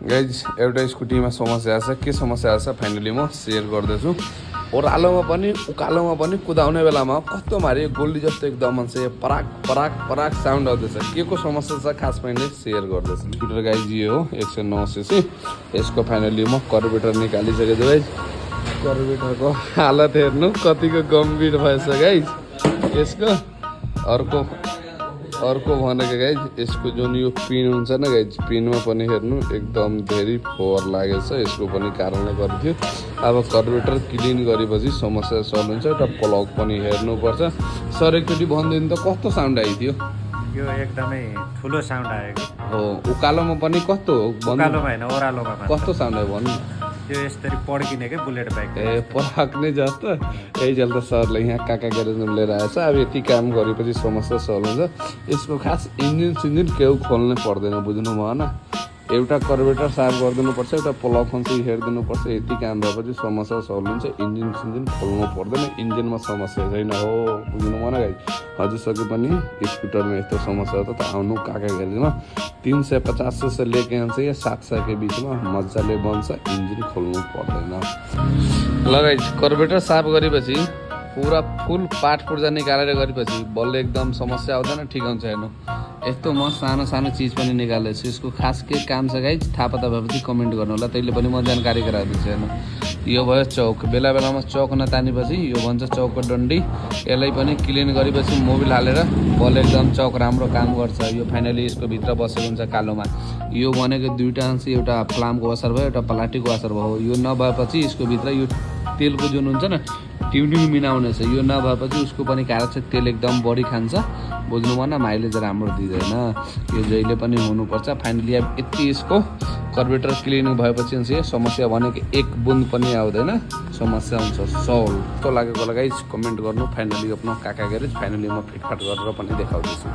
Guys एउटा स्कुटीमा समस्या छ, के समस्या छ फाइनली म सेयर गर्दैछु। ओह्रालोमा पनि उकालोमा पनि कुदाउने बेलामा कस्तो मारे गोल्डी जस्तो एकदम चाहिँ पराक पराक पराक साउन्ड आउँदैछ। के को समस्या छ खास मैले सेयर गर्दैछु। स्कुटर गाइज यो हो 109 सीसी। यसको फाइनली म कार्बोरेटर निकालिसकेको छु गाइज। कार्बोरेटरको हालत हेर्नु कतिको गम्भीर भएछ गाइज यसको। अर्को भनेको गाइज यसको जुन यो पिन हुन्छ न गाइज, पिनमा पनि हेर्नु एकदम धेरै फोहोर लागेछ। यसको पनि कारणले गर्थ्यो। अब कार्बोरेटर क्लिन गरेपछि समस्या सल्भ हुन्छ। एउटा प्लग पनि हेर्नुपर्छ। सर एकचोटि भनिदिनु त कस्तो साउन्ड आइदियो? यो एकदमै ठुलो साउन्ड आयो हो। उकालोमा पनि कस्तो हो? उकालोमा हैन ओह्रालोमा कस्तो साउन्ड आयो भन्नु? यो यसरी पड्किने के बुलेट बाइक पराक्ने जस्तो। यही चल्दा सरले यहाँ काका ग्यारेजमा लिएर आएछ। अब यति काम गरेपछि समस्या सल्भ हुन्छ। यसको खास इन्जिन सिन्जिन केही खोल्नै पर्दैन, बुझ्नु भएन। एउटा कार्बोरेटर साफ गरिदिनुपर्छ, एउटा प्लग खन्सी हेरिदिनुपर्छ। यति काम भएपछि समस्या सल्भ हुन्छ। इन्जिन सिन्जिन खोल्नु पर्दैन, इन्जिनमा समस्या छैन हो, बुझ्नु भएन गाइज। हजुरसके पनि स्कुटरमा यस्तो समस्या हो त आउनु काका ग्यारेजमा। 350 से लेके आउँछ या 700 के बिचमा मजाले बन्छ, इन्जिन खोल्नु पर्दैन। ल गाइज कार्बोरेटर साफ गरेपछि पुरा फुल पार्ट पुर्जा निकालेर गरेपछि बल्ल एकदम समस्या आउँदैन, ठिक हुन्छ। हेर्नु यस्तो म सानो सानो चिज पनि निकालेको छु। यसको खास के काम छ गाइज थाहा पता भएपछि कमेन्ट गर्नु होला, त्यसले पनि म जानकारी गराइदिन्छु। हेर्नु यो भयो चौक। बेला बेलामा चौक नतानेपछि यो भन्छ चौकको डन्डी। यसलाई पनि क्लिन गरेपछि मोबिल हालेर बल्ल एकदम चौक राम्रो काम गर्छ। यो फाइनली यसको भित्र बसेको हुन्छ कालोमा। यो भनेको दुईवटा अंश, एउटा फ्लामको असर भयो, एउटा प्लास्टिकको असर भयो। यो नभएपछि यसको भित्र यो तेलको जुन हुन्छ न ट्युनिङ मिलाउने छ, यो नभएपछि उसको पनि कारण चाहिँ तेल एकदम बढी खान्छ, बुझ्नु भएन। माइलेज राम्रो दिँदैन। यो जहिले पनि हुनुपर्छ। फाइनली अब यति यसको कार्बोरेटर क्लिन भएपछि चाहिँ समस्या भनेको एक बुन्द पनि आउँदैन, समस्या हुन्छ सल्भ। कस्तो लागेको होला गाइज कमेन्ट गर्नु। फाइनली आफ्नो काका ग्यारेज फाइनली म फिटफाट गरेर पनि देखाउँदैछु।